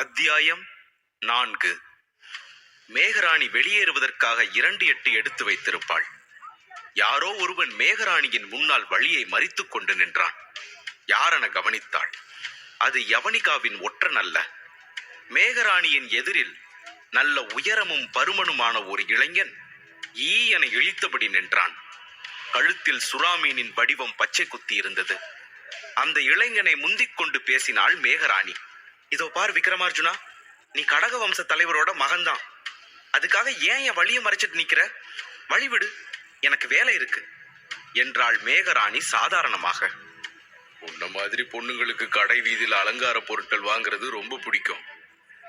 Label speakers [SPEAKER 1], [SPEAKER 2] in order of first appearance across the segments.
[SPEAKER 1] அத்தியாயம் 4. மேகராணி வெளியேறுவதற்காக 2 எடுத்து வைத்திருப்பாள். யாரோ ஒருவன் மேகராணியின் முன்னால் வழியை மறித்துக் கொண்டு நின்றான். யாரென கவனித்தாள். அது யவனிகாவின் ஒற்றன் அல்ல. மேகராணியின் எதிரில் நல்ல உயரமும் பருமனுமான ஒரு இளைஞன் ஈ என இழித்தபடி நின்றான். கழுத்தில் சுறாமீனின் வடிவம் பச்சை குத்தி இருந்தது. அந்த இளைஞனை முந்திக் கொண்டு பேசினாள் மேகராணி. இதோ பார் விக்ரமார்ஜுனா, நீ கடக வம்ச தலைவரோட மகன்தான். அதுக்காக ஏன் என் வழியை மறைச்சிட்டு நிக்கிற? வழிவிடு, எனக்கு வேலை இருக்கு என்றாள் மேகராணி சாதாரணமாக. உன்ன மாதிரி பொண்ணுங்களுக்கு கடை வீதியில் அலங்கார பொருட்கள் வாங்குறது ரொம்ப பிடிக்கும்,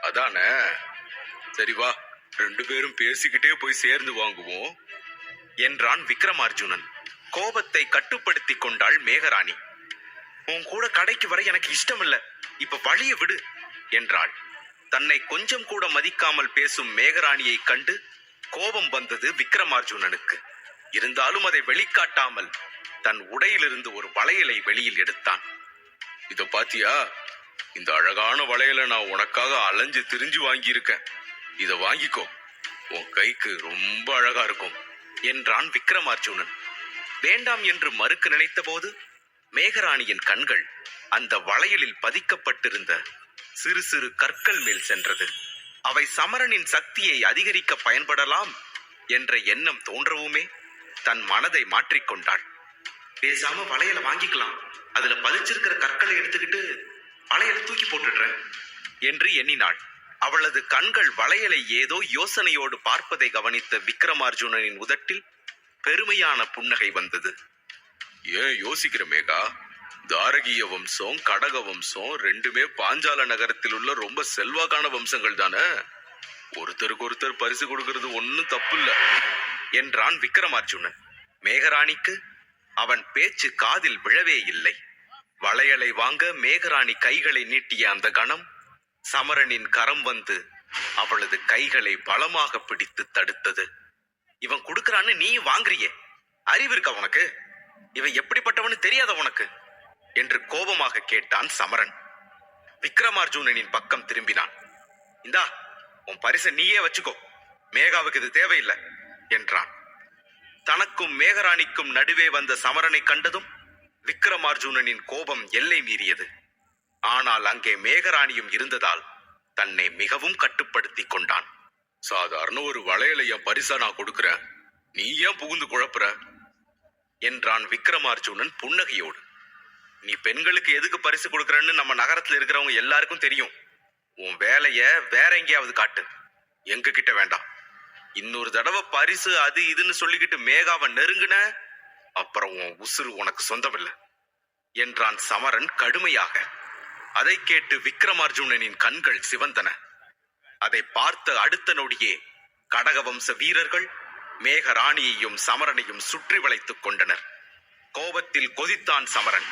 [SPEAKER 1] அதானே? சரி வா, 2 பேரும் பேசிக்கிட்டே போய் சேர்ந்து வாங்குவோம் என்றான் விக்ரமார்ஜுனன். கோபத்தை கட்டுப்படுத்தி கொண்டாள் மேகராணி. உன் கூட கடைக்கு வர எனக்கு இஷ்டம் இல்ல, இப்ப வழிய விடு என்றாள். தன்னை கொஞ்சம் கூட மதிக்காமல் பேசும் மேகராணியை கண்டு கோபம் வந்தது விக்ரமார்ஜுனனுக்கு. இருந்தாலும் அதை வெளிக்காட்டாமல் தன் உடையிலிருந்து ஒரு வளையலை வெளியில் எடுத்தான். இத பாத்தியா? இந்த அழகான வளையலை நான் உனக்காக அலைஞ்சு திரிஞ்சு வாங்கியிருக்கேன். இத வாங்கிக்கோ, உன் கைக்கு ரொம்ப அழகா இருக்கும் என்றான் விக்ரமார்ஜுனன். வேண்டாம் என்று மறுக்க நினைத்த போது மேகராணியின் கண்கள் அந்த வளையலில் பதிக்கப்பட்டிருந்த சிறு சிறு கற்கள் மேல் சென்றது. அவை சமரனின் சக்தியை அதிகரிக்க பயன்படலாம் என்ற எண்ணம் தோன்றவுமே தன் மனதை மாற்றிக்கொண்டாள். பேசாம வளையலை வாங்கிக்கலாம், அதுல பதிச்சிருக்கிற கற்களை எடுத்துக்கிட்டு வளையலை தூக்கி போட்டுடுறேன் என்று எண்ணினாள். அவளது கண்கள் வளையலை ஏதோ யோசனையோடு பார்ப்பதை கவனித்த விக்ரமார்ஜுனனின் உதட்டில் பெருமையான புன்னகை வந்தது. ஏன் யோசிக்கிற மேகா? தாரகிய வம்சம், கடக வம்சம் 2மே பாஞ்சால நகரத்தில் உள்ள ரொம்ப செல்வாக்கான வம்சங்கள் தானே. ஒருத்தருக்கு ஒருத்தர் பரிசு கொடுக்கிறது ஒன்னும் தப்பு இல்ல என்றான் விக்ரமார்ஜுனன். மேகராணிக்கு அவன் பேச்சு காதில் விழவே இல்லை. வளையலை வாங்க மேகராணி கைகளை நீட்டிய அந்த கணம் சமரனின் கரம் வந்து அவளது கைகளை பலமாக பிடித்து தடுத்தது. இவன் கொடுக்கறான்னு நீ வாங்குறியே, அறிவு இருக்கா உனக்கு? இவன் எப்படிப்பட்டவனு தெரியாத உனக்கு என்று கோபமாக கேட்டான் சமரன். விக்ரமார்ஜுனனின் பக்கம் திரும்பினான். இந்தா, உன் பரிசை நீயே வச்சுக்கோ, மேகாவுக்கு இது தேவையில்லை என்றான். தனக்கும் மேகராணிக்கும் நடுவே வந்த சமரனை கண்டதும் விக்ரமார்ஜுனனின் கோபம் எல்லை மீறியது. ஆனால் அங்கே மேகராணியும் இருந்ததால் தன்னை மிகவும் கட்டுப்படுத்தி கொண்டான். சாதாரண ஒரு வளையலை என் பரிசா நான் கொடுக்கிறேன், நீ ஏன் புகுந்து குழப்புற என்றான் விக்ரமார்ஜுனன் புன்னகையோடு. நீ பெண்களுக்கு எதுக்கு பரிசு கொடுக்கறன்னு நம்ம நகரத்துல இருக்கிறவங்க எல்லாருக்கும் தெரியும். உன் வேலைய வேற எங்கேயாவது காட்டு, எங்க கிட்ட வேண்டாம். இன்னொரு தடவை பரிசு அது இதுன்னு சொல்லிக்கிட்டு மேகாவை நெருங்குன அப்புறம் உன் உசுறு உனக்கு சொந்தமில்லை என்றான் சமரன் கடுமையாக. அதை கேட்டு விக்ரமார்ஜுனனின் கண்கள் சிவந்தன. அதை பார்த்த அடுத்த நொடியே கடகவம்ச வீரர்கள் மேகராணியையும் சமரனையும் சுற்றி வளைத்துக் கொண்டனர். கோபத்தில் கொதித்தான் சமரன்.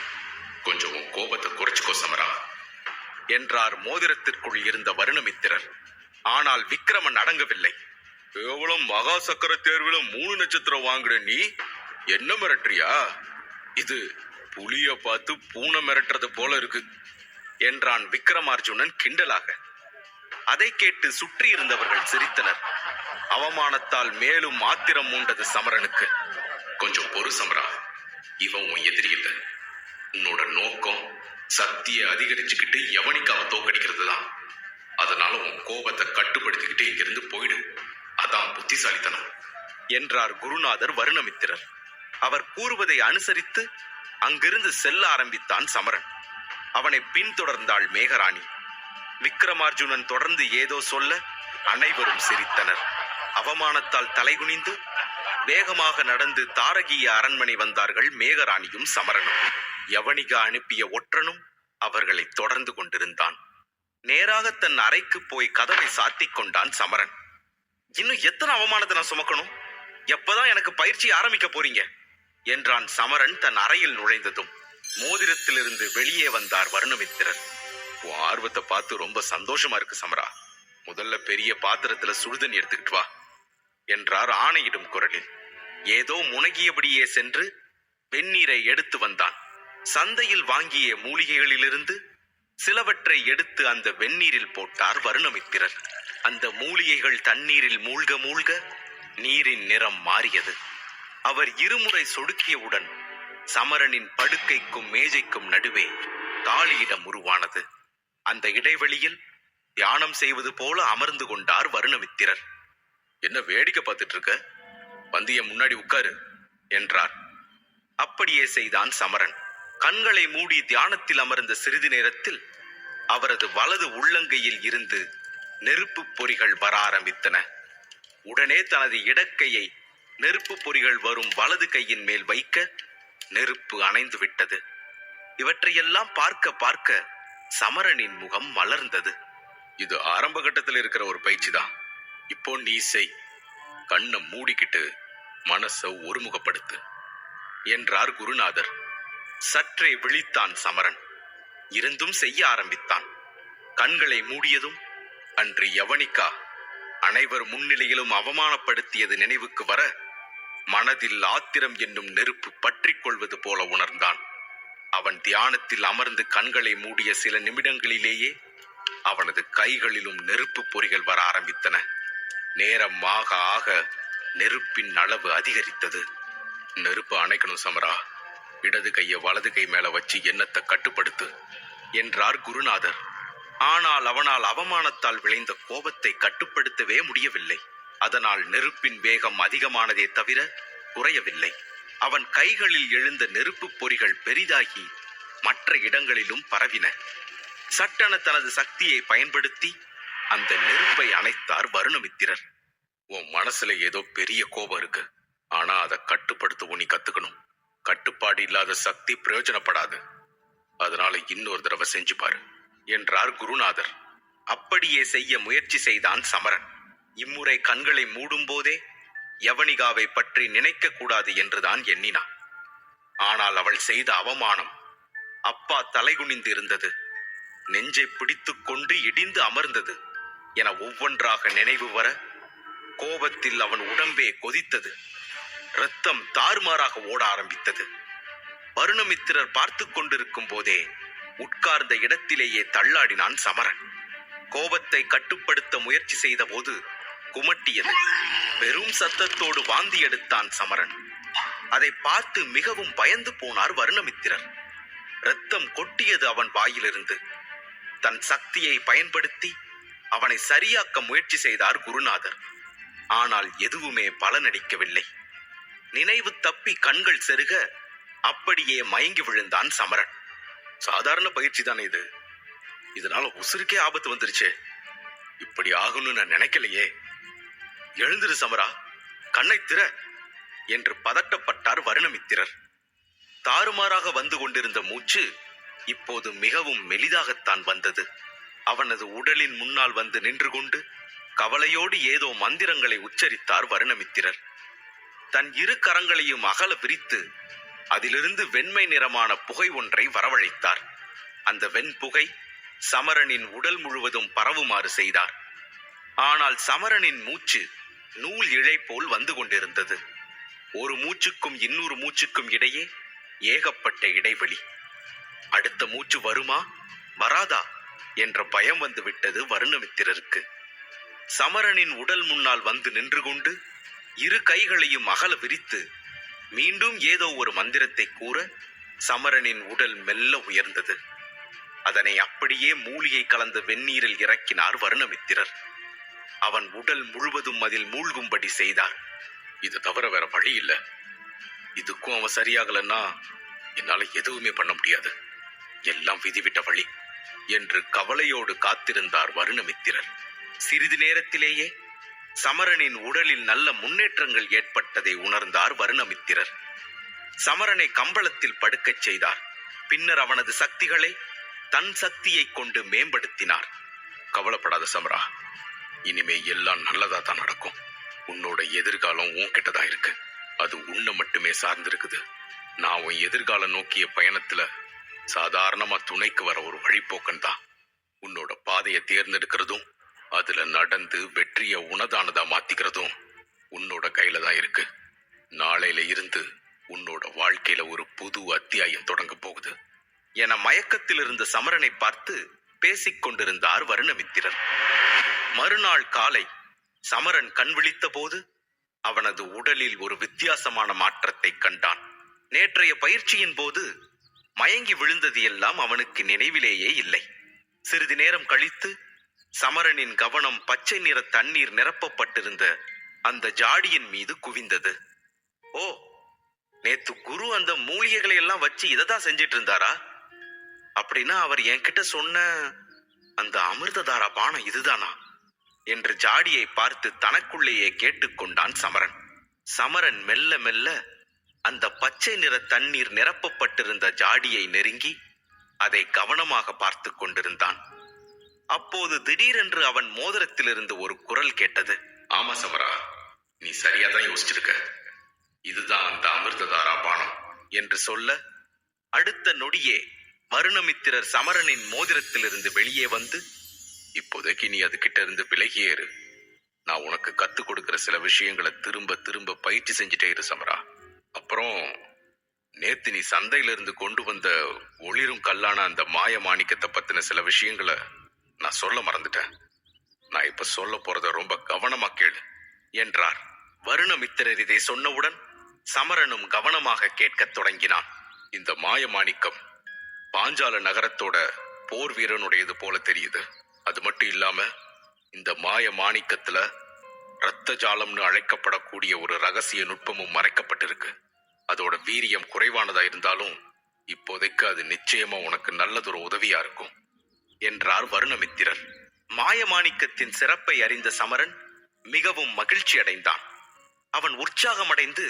[SPEAKER 1] கொஞ்சம் கோபத்தை குறைச்சுக்கோ சமரா என்றார் மோதிரத்திற்குள் இருந்த வருணமித்திரர். ஆனால் விக்ரமன் அடங்கவில்லை. கேவலம் மகா சக்கர தேர்வுல 3 நட்சத்திரம் வாங்குற நீ என்ன மிரட்டுறியா? இது புலிய பார்த்து பூனை மிரட்டுறது போல இருக்கு என்றான் விக்ரமார்ஜுனன் கிண்டலாக. அதை கேட்டு சுற்றி இருந்தவர்கள் சிரித்தனர். அவமானத்தால் மேலும் ஆத்திரம் மூண்டது சமரனுக்கு. கொஞ்சம் பொறு சமரா, இவன் உன் எதிரி இல்ல. உன்னோட நோக்கம் சக்தியை அதிகரிச்சுக்கிட்டு யவனிகாவை தோக்கடிக்கிறது தான். அதனால உன் கோபத்தை கட்டுப்படுத்திக்கிட்டு இங்கிருந்து போயிடு, அதான் புத்திசாலித்தனம் என்றார் குருநாதர் வருணமித்திரர். அவர் கூறுவதை அனுசரித்து அங்கிருந்து செல்ல ஆரம்பித்தான் சமரன். அவனை பின்தொடர்ந்தாள் மேகராணி. விக்ரமார்ஜுனன் தொடர்ந்து ஏதோ சொல்ல அனைவரும் சிரித்தனர். அவமானத்தால் தலைகுனிந்து வேகமாக நடந்து தாரகிய அரண்மனை வந்தார்கள் மேகராணியும் சமரனும். யவனிகா அனுப்பிய ஒற்றனும் அவர்களை தொடர்ந்து கொண்டிருந்தான். நேராக தன் அறைக்கு போய் கதவை சாத்திக் கொண்டான் சமரன். இன்னும் எத்தனை அவமானத்தை நான் சுமக்கணும்? எப்பதான் எனக்கு பயிற்சி ஆரம்பிக்க போறீங்க என்றான் சமரன் தன் அறையில் நுழைந்ததும். மோதிரத்திலிருந்து வெளியே வந்தார் வருணமித்திரர். உன் ஆர்வத்தை பார்த்து ரொம்ப சந்தோஷமா இருக்கு சமரா. முதல்ல பெரிய பாத்திரத்துல சுடுதண்ணி எடுத்துக்கிட்டு வா என்றார் ஆணையிடும் குரலில். ஏதோ முனகியபடியே சென்று வெந்நீரை எடுத்து வந்தான். சந்தையில் வாங்கிய மூலிகைகளிலிருந்து சிலவற்றை எடுத்து அந்த வெந்நீரில் போட்டார் வருணமித்திரர். அந்த மூலிகைகள் தண்ணீரில் மூழ்க மூழ்க நீரின் நிறம் மாறியது. அவர் இருமுறை சொடுக்கியவுடன் சமரனின் படுக்கைக்கும் மேஜைக்கும் நடுவே காலியிடம் உருவானது. அந்த இடைவெளியில் தியானம் செய்வது போல அமர்ந்து கொண்டார் வருணமித்திரர். என்ன வேடிக்கை பார்த்துட்டு இருக்க? வந்து என் முன்னாடி உட்காரு என்றார். அப்படியே செய்தான் சமரன். கண்களை மூடி தியானத்தில் அமர்ந்த சிறிது நேரத்தில் அவரது வலது உள்ளங்கையில் இருந்து நெருப்பு பொறிகள் வர ஆரம்பித்தன. உடனே தனது இடக்கையை நெருப்பு பொறிகள் வரும் வலது கையின் மேல் வைக்க நெருப்பு அணைந்து விட்டது. இவற்றையெல்லாம் பார்க்க பார்க்க சமரனின் முகம் மலர்ந்தது. இது ஆரம்ப கட்டத்தில் இருக்கிற ஒரு பயிற்சி தான். இப்போ நீ செய். கண்ணை மூடிக்கிட்டு மனசை ஒருமுகப்படுத்து என்றார் குருநாதர். சற்றே விழித்தான் சமரன். இருந்தும் செய்ய ஆரம்பித்தான். கண்களை மூடியதும் அன்று யவனிகா அனைவர் முன்னிலையிலும் அவமானப்படுத்தியது நினைவுக்கு வர மனதில் ஆத்திரம் என்னும் நெருப்பு பற்றிக் கொள்வது போல உணர்ந்தான். அவன் தியானத்தில் அமர்ந்து கண்களை மூடிய சில நிமிடங்களிலேயே அவனது கைகளிலும் நெருப்பு பொறிகள் வர ஆரம்பித்தன. நேரம் ஆக ஆக நெருப்பின் அளவு அதிகரித்தது. நெருப்பு அணைக்கணும் சமரா. இடது கையை வலது கை மேல வச்சு எண்ணத்தை கட்டுப்படுத்து என்றார் குருநாதர். ஆனால் அவனால் அவமானத்தால் விளைந்த கோபத்தை கட்டுப்படுத்தவே முடியவில்லை. அதனால் நெருப்பின் வேகம் அதிகமானதே தவிர குறையவில்லை. அவன் கைகளில் எழுந்த நெருப்பு பொறிகள் பெரிதாகி மற்ற இடங்களிலும் பரவின. சட்டென தனது சக்தியை பயன்படுத்தி அந்த நெருப்பை அணைத்தார் வருணமித்திரர். உன் மனசுல ஏதோ பெரிய கோபம் இருக்கு. ஆனா அதை கட்டுப்படுத்தவும் நீ கத்துக்கணும். கட்டுப்பாடு இல்லாத சக்தி பிரயோஜனப்படாது. அதனால இன்னொரு தடவை செஞ்சு பாரு என்றார் குருநாதர். அப்படியே செய்ய முயற்சி செய்தான் சமரன். இம்முறை கண்களை மூடும் போதே யவனிகாவை பற்றி நினைக்க கூடாது என்றுதான் எண்ணினான். ஆனால் அவள் செய்த அவமானம் அப்பா தலைகுனிந்து இருந்தது, நெஞ்சை பிடித்துக் கொண்டு இடிந்து அமர்ந்தது என ஒவ்வொன்றாக நினைவு வர கோபத்தில் அவன் உடம்பே கொதித்தது. இரத்தம் தாறுமாறாக ஓட ஆரம்பித்தது. வருணமித்திரர் பார்த்து கொண்டிருக்கும் போதே உட்கார்ந்த இடத்திலேயே தள்ளாடினான் சமரன். கோபத்தை கட்டுப்படுத்த முயற்சி செய்த போது குமட்டியது. பெரும் சத்தத்தோடு வாந்தி எடுத்தான் சமரன். அதை பார்த்து மிகவும் பயந்து போனார் வருணமித்திரர். இரத்தம் கொட்டியது அவன் வாயிலிருந்து. தன் சக்தியை பயன்படுத்தி அவனை சரியாக்க முயற்சி செய்தார் குருநாதர். ஆனால் எதுவுமே பலனளிக்கவில்லை. நினைவு தப்பி கண்கள் செருக அப்படியே மயங்கி விழுந்தான் சமரன். சாதாரண பயிற்சி தானே இது. இதனால உசுருக்கே ஆபத்து வந்துருச்சே. இப்படி ஆகும்னு நான் நினைக்கலையே. எழுந்திரு சமரா, கண்ணை திற என்று பதட்டப்பட்டார் வருணமித்திரர். தாறுமாறாக வந்து கொண்டிருந்த மூச்சு இப்போது மிகவும் மெலிதாகத்தான் வந்தது. அவனது உடலின் முன்னால் வந்து நின்று கொண்டு கவலையோடு ஏதோ மந்திரங்களை உச்சரித்தார் வருணமித்திரர். தன் இரு கரங்களையும் அகல விரித்து அதிலிருந்து வெண்மை நிறமான புகை ஒன்றை வரவழைத்தார். அந்த வெண்புகை சமரனின் உடல் முழுவதும் பரவுமாறு செய்தார். ஆனால் சமரனின் மூச்சு நூல் இழை போல் வந்து கொண்டிருந்தது. ஒரு மூச்சுக்கும் இன்னொரு மூச்சுக்கும் இடையே ஏகப்பட்ட இடைவெளி. அடுத்த மூச்சு வருமா வராதா என்ற பயம் வந்து விட்டது வருணமித்திரருக்கு. சமரனின் உடல் முன்னால் வந்து நின்று கொண்டு இரு கைகளையும் அகல விரித்து மீண்டும் ஏதோ ஒரு மந்திரத்தை கூற சமரனின் உடல் மெல்ல உயர்ந்தது. அதனை அப்படியே மூலிகை கலந்த வெந்நீரில் இறக்கினார் வருணமித்திரர். அவன் உடல் முழுவதும் அதில் மூழ்கும்படி செய்தார். இது தவிர வேற வழி இல்லை. இதுக்கும் அவன் சரியாகலன்னா என்னால எதுவுமே பண்ண முடியாது. எல்லாம் விதிவிட்ட வழி என்று கவலையோடு காத்திருந்தார் வருணமித்திரர். சிறிது நேரத்திலேயே சமரனின் உடலில் நல்ல முன்னேற்றங்கள் ஏற்பட்டதை உணர்ந்தார் வருணமித்திரர். சமரனை கம்பளத்தில் படுக்கச் செய்தார். பின்னர் அவனது சக்திகளை தன் சக்தியை கொண்டு மேம்படுத்தினார். கவலைப்படாத சமரா, இனிமே எல்லாம் நல்லதா தான் நடக்கும். உன்னோட எதிர்காலம் உன்கிட்டதான் இருக்கு. அது உன்னை மட்டுமே சார்ந்திருக்குது. நான் உன் எதிர்காலம் நோக்கிய பயணத்துல சாதாரணமா துணைக்கு வர ஒரு வழிபோக்கன் தான். உன்னோட பாதையை தேர்ந்தெடுக்கிறதும் அதுல நடந்து வெற்றிய உனதானதா மாத்திக்கிறதும் உன்னோட கையில தான் இருக்கு. நாளையில இருந்து உன்னோட வாழ்க்கையில ஒரு புது அத்தியாயம் தொடங்க போகுது. என மயக்கத்தில் இருந்த சமரனை பார்த்து பேசிக் கொண்டிருந்தார் வருணமித்திரர். மறுநாள் காலை சமரன் கண் விழித்த போது அவனது உடலில் ஒரு வித்தியாசமான மாற்றத்தை கண்டான். நேற்றைய பயிற்சியின் போது மயங்கி விழுந்தது எல்லாம் அவனுக்கு நினைவிலேயே இல்லை. சிறிது நேரம் கழித்து சமரனின் கவனம் பச்சை நிற தண்ணீர் நிரப்பப்பட்டிருந்த அந்த ஜாடியின் மீது குவிந்தது. ஓ, நேத்து குரு அந்த மூலிகைகளை எல்லாம் வச்சு இததான் செஞ்சிட்டு இருந்தாரா? அப்படின்னா அவர் என்கிட்ட சொன்ன அந்த அமிர்ததாரா பானம் இதுதானா என்று ஜாடியை பார்த்து தனக்குள்ளேயே கேட்டுக்கொண்டான் சமரன். சமரன் மெல்ல மெல்ல அந்த பச்சை நிற தண்ணீர் நிரப்பப்பட்டிருந்த ஜாடியை நெருங்கி அதை கவனமாக பார்த்து கொண்டிருந்தான். அப்போது திடீரென்று அவன் மோதிரத்திலிருந்து ஒரு குரல் கேட்டது. ஆமா சமரா, நீ சரியாதான் யோசிச்சிருக்க. இதுதான் அந்த அமிர்ததாரா பானம் என்று சொல்ல அடுத்த நொடியே வருணமித்திரர் சமரனின் மோதிரத்திலிருந்து வெளியே வந்து, இப்போதைக்கு நீ அது கிட்ட இருந்து விலகியேறு. நான் உனக்கு கத்துக் கொடுக்கிற சில விஷயங்களை திரும்ப திரும்ப பயிற்சி செஞ்சுட்டே இரு சமரா. அப்புறம் நேத்து நீ சந்தையிலிருந்து கொண்டு வந்த ஒளிரும் கல்லான அந்த மாய மாணிக்கத்தை பத்தின சில விஷயங்களை நான் சொல்ல மறந்துட்டேன். நான் இப்ப சொல்ல போறத ரொம்ப கவனமா கேளு என்றார். வருணமித்திரர் இதை சொன்னவுடன் சமரனும் கவனமாக கேட்கத் தொடங்கினான். இந்த மாய மாணிக்கம் பாஞ்சால நகரத்தோட போர் வீரனுடையது போல தெரியுது. அது மட்டும் இல்லாம இந்த மாய மாணிக்கத்துல இரத்த ஜாலம்னு அழைக்கப்படக்கூடிய ஒரு ரகசிய நுட்பமும் மறைக்கப்பட்டிருக்கு. அதோட வீரியம் குறைவானதா இருந்தாலும் இப்போதைக்கு அது நிச்சயமா உனக்கு நல்லதொரு உதவியா இருக்கும் என்றார் வருணமித்திரர். மாயமாணிக்கத்தின் சிறப்பை அறிந்த சமரன் மிகவும் மகிழ்ச்சி அடைந்தான். அவன் உற்சாகமடைந்து,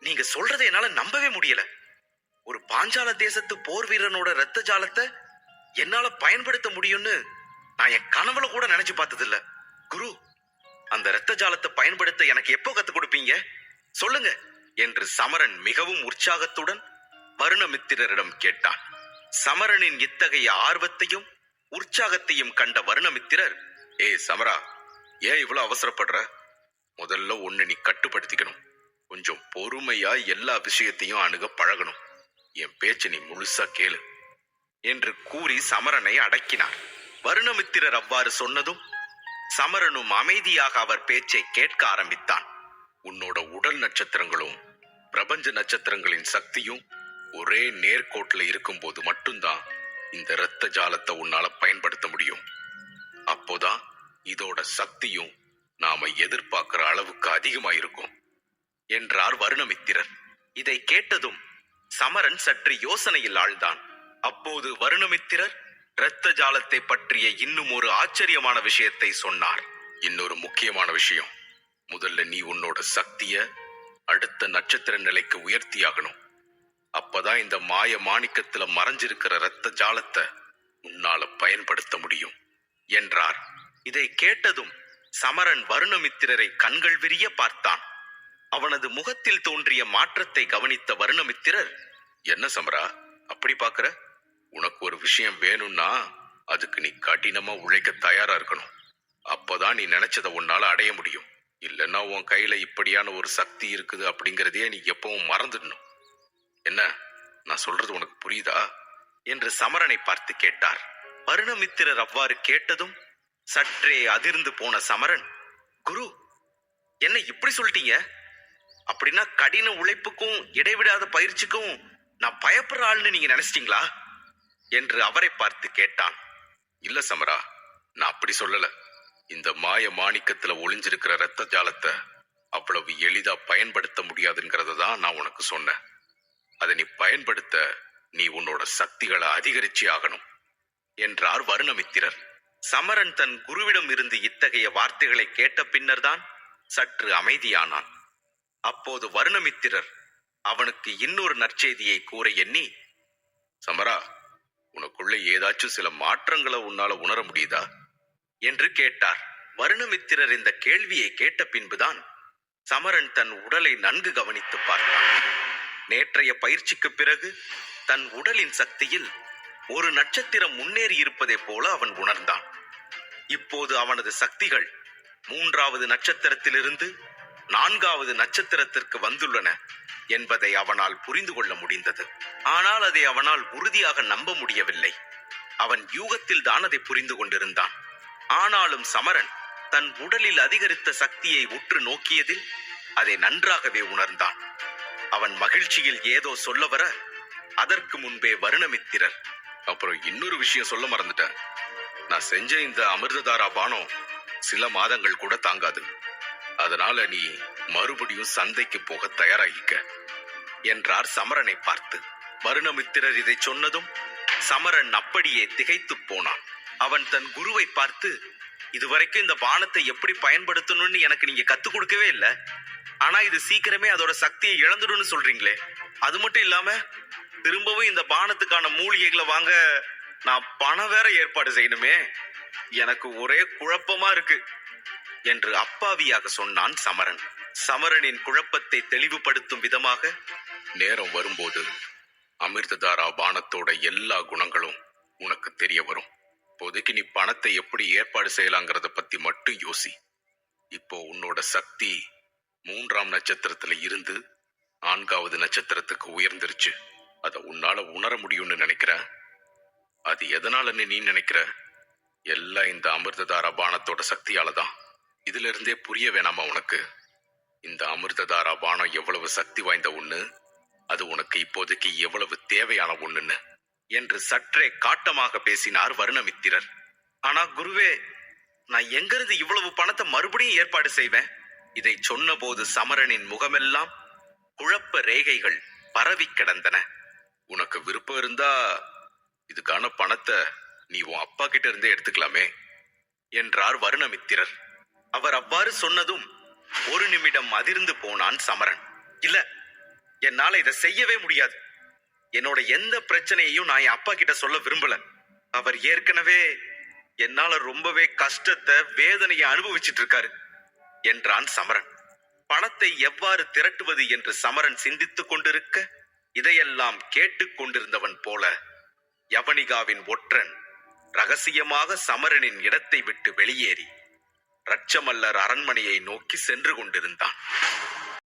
[SPEAKER 1] நீங்க சொல்றதை என்னால நம்பவே முடியல. ஒரு பாஞ்சால தேசத்து போர் வீரனோட இரத்த ஜாலத்தை என்னால பயன்படுத்த முடியும்னு நான் என் கனவுல கூட நினைச்சு பார்த்ததில்ல. குரு, அந்த இரத்த ஜாலத்தை பயன்படுத்த எனக்கு எப்போ கத்துக் கொடுப்பீங்க? சொல்லுங்க என்று சமரன் மிகவும் உற்சாகத்துடன் வருணமித்திரரிடம் கேட்டான். சமரனின் இத்தகைய ஆர்வத்தையும் உற்சாகத்தையும் கண்ட வருணமித்திரர், சமரா, ஏன் இவ்வளவு அவசரப்படுற? முதல்ல ஒண்ணு நீ கட்டுப்படுத்திக்கணும். கொஞ்சம் பொறுமையா எல்லா விஷயத்தையும் அணுக பழகணும். என் பேச்சு நீ முழுசா கேளு என்று கூறி சமரனை அடக்கினார். வருணமித்திரர் அவ்வாறு சொன்னதும் சமரனும் அமைதியாக அவர் பேச்சை கேட்க ஆரம்பித்தான். உன்னோட உடல் நட்சத்திரங்களும் பிரபஞ்ச நட்சத்திரங்களின் சக்தியும் ஒரே நேர்கோட்டில் இருக்கும் போது மட்டும்தான் இந்த இரத்த ஜாலத்தை உன்னால பயன்படுத்த முடியும். அப்போதான் இதோட சக்தியும் நாம எதிர்பார்க்கிற அளவுக்கு அதிகமா இருக்கும் என்றார் வருணமித்திரர். இதை கேட்டதும் சமரன் சற்று யோசனையில் ஆழ்ந்தான். அப்போது வருணமித்திரர் இரத்த ஜாலத்தை பற்றிய இன்னும் ஒரு ஆச்சரியமான விஷயத்தை சொன்னார். இன்னொரு முக்கியமான விஷயம், முதல்ல நீ உன்னோட சக்திய அடுத்த நட்சத்திர நிலைக்கு உயர்த்தியாகணும். அப்பதான் இந்த மாய மாணிக்கத்துல மறைஞ்சிருக்கிற இரத்த ஜாலத்தை உன்னால பயன்படுத்த முடியும் என்றார். இதை கேட்டதும் சமரன் வருணமித்திரரை கண்கள் விரிய பார்த்தான். அவனது முகத்தில் தோன்றிய மாற்றத்தை கவனித்த வருணமித்திரர், என்ன சமரா அப்படி பாக்குற? உனக்கு ஒரு விஷயம் வேணும்னா அதுக்கு நீ கடினமா உழைக்க தயாரா இருக்கணும். அப்பதான் நீ நினைச்சதை உன்னால அடைய முடியும். இல்லைன்னா உன் கையில இப்படியான ஒரு சக்தி இருக்குது அப்படிங்கறதையே நீ எப்பவும் மறந்துடணும். என்ன, நான் சொல்றது உனக்கு புரியுதா என்று சமரனை பார்த்து கேட்டார். வருணமித்திரர் அவ்வாறு கேட்டதும் சற்றே அதிர்ந்து போன சமரன், குரு, என்ன இப்படி சொல்லிட்டீங்க? அப்படின்னா கடின உழைப்புக்கும் இடைவிடாத பயிற்சிக்கும் நான் பயப்படுற ஆள்னு நீங்க நினைச்சிட்டீங்களா என்று அவரை பார்த்து கேட்டான். இல்ல சமரா, நான் அப்படி சொல்லல. இந்த மாய மாணிக்கத்துல ஒளிஞ்சிருக்கிற இரத்த ஜாலத்தை அவ்வளவு எளிதா பயன்படுத்த முடியாதுங்கிறத தான் நான் உனக்கு சொன்னேன். அதை நீ பயன்படுத்த நீ உன்னோட சக்திகளை அதிகரிச்சு ஆகணும் என்றார் வருணமித்திரர். சமரன் தன் குருவிடம் இருந்து இத்தகைய வார்த்தைகளை கேட்ட பின்னர் தான் சற்று அமைதியானான். அப்போது வருணமித்திரர் அவனுக்கு இன்னொரு நற்செய்தியை கூற எண்ணி, சமரா, உனக்குள்ள ஏதாச்சும் சில மாற்றங்களை உன்னால உணர முடியுதா என்று கேட்டார். வருணமித்திரர் இந்த கேள்வியை கேட்ட பின்புதான் சமரன் தன் உடலை நன்கு கவனித்து பார்த்தான். நேற்றைய பயிற்சிக்கு பிறகு தன் உடலின் சக்தியில் ஒரு நட்சத்திரம் முன்னேறி இருப்பதை போல அவன் உணர்ந்தான். இப்போது அவனது சக்திகள் 3வது நட்சத்திரத்திலிருந்து 4வது நட்சத்திரத்திற்கு வந்துள்ளன என்பதை அவனால் புரிந்து கொள்ள முடிந்தது. ஆனால் அதை அவனால் உறுதியாக நம்ப முடியவில்லை. அவன் யூகத்தில் தான் அதை புரிந்து கொண்டிருந்தான். ஆனாலும் சமரன் தன் உடலில் அதிகரித்த சக்தியை உற்று நோக்கியதில் அதை நன்றாகவே உணர்ந்தான். அவன் மகிழ்ச்சியில் ஏதோ சொல்ல வர அதற்கு முன்பே வருணமித்திரர், அப்புறம் இன்னொரு விஷயம் சொல்ல மறந்துட்டேன். நான் செஞ்ச இந்த அமிர்ததாரா பானம் சில மாதங்கள் கூட தாங்காது. அதனால நீ மறுபடியும் சந்தைக்கு போக தயாராகிக்க என்றார் சமரனை பார்த்து. வருணமித்திரர் இதை சொன்னதும் சமரன் அப்படியே திகைத்து போனான். அவன் தன் குருவை பார்த்து, இதுவரைக்கும் இந்த பானத்தை எப்படி பயன்படுத்தணும்னு எனக்கு நீங்க கத்துக் கொடுக்கவே இல்லை. ஆனா இது சீக்கிரமே அதோட சக்தியை இழந்துடும்னு சொல்றீங்களே, அது மட்டும் இல்லாம திரும்பவும் இந்த பானத்துக்கான மூலிகைகளை வாங்க நான் பணம் வேற ஏற்பாடு செய்யணுமே, எனக்கு ஒரே குழப்பமா இருக்கு என்று அப்பாவியாக சொன்னான் சமரன். சமரனின் குழப்பத்தை தெளிவுபடுத்தும் விதமாக, நேரம் வரும்போது அமிர்ததாரா பானத்தோட எல்லா குணங்களும் உனக்கு தெரிய வரும். இப்போதைக்கு நீ பணத்தை எப்படி ஏற்பாடு செய்யலாங்கிறத பத்தி மட்டும் யோசி. இப்போ உன்னோட சக்தி 3ஆம் நட்சத்திரத்துல இருந்து 4வது நட்சத்திரத்துக்கு உயர்ந்துருச்சு. அதை உன்னால உணர முடியும்னு நினைக்கிற. அது எதனாலன்னு நீ நினைக்கிற? எல்லாம் இந்த அமிர்ததாரா பானத்தோட சக்தியால தான். இதுல இருந்தே புரிய வேணாமா உனக்கு? இந்த அமிர்ததாரா பானம் எவ்வளவு சக்தி வாய்ந்த ஒண்ணு, அது உனக்கு இப்போதைக்கு எவ்வளவு தேவையான ஒண்ணுன்னு என்று சற்றே காட்டமாக பேசினார் வருணமித்திரர். ஆனா குருவே, நான் எங்கிருந்து இவ்வளவு பணத்தை மறுபடியும் ஏற்பாடு செய்வேன்? இதை சொன்ன போது சமரனின் முகமெல்லாம் குழப்ப ரேகைகள் பரவி கிடந்தன. உனக்கு விருப்பம் இருந்தா இதுக்கான பணத்தை நீ உன் அப்பா கிட்ட இருந்தே எடுத்துக்கலாமே என்றார் வருணமித்திரர். அவர் அவ்வாறு சொன்னதும் ஒரு நிமிடம் அதிர்ந்து போனான் சமரன். இல்ல, என்னால இதை செய்யவே முடியாது. என்னோட எந்த பிரச்சனையையும் நான் என் அப்பா கிட்ட சொல்ல விரும்பல. அவர் ஏற்கனவே என்னால ரொம்பவே கஷ்டத்தை வேதனையை அனுபவிச்சிட்டு இருக்காரு என்றான் சமரன். பணத்தை எவ்வாறு திரட்டுவது என்று சமரன் சிந்தித்துக் கொண்டிருக்க, இதையெல்லாம் கேட்டுக் கொண்டிருந்தவன் போல யவனிகாவின் ஒற்றன் ரகசியமாக சமரனின் இடத்தை விட்டு வெளியேறி ரட்சமல்லர் அரண்மனையை நோக்கி சென்று கொண்டிருந்தான்.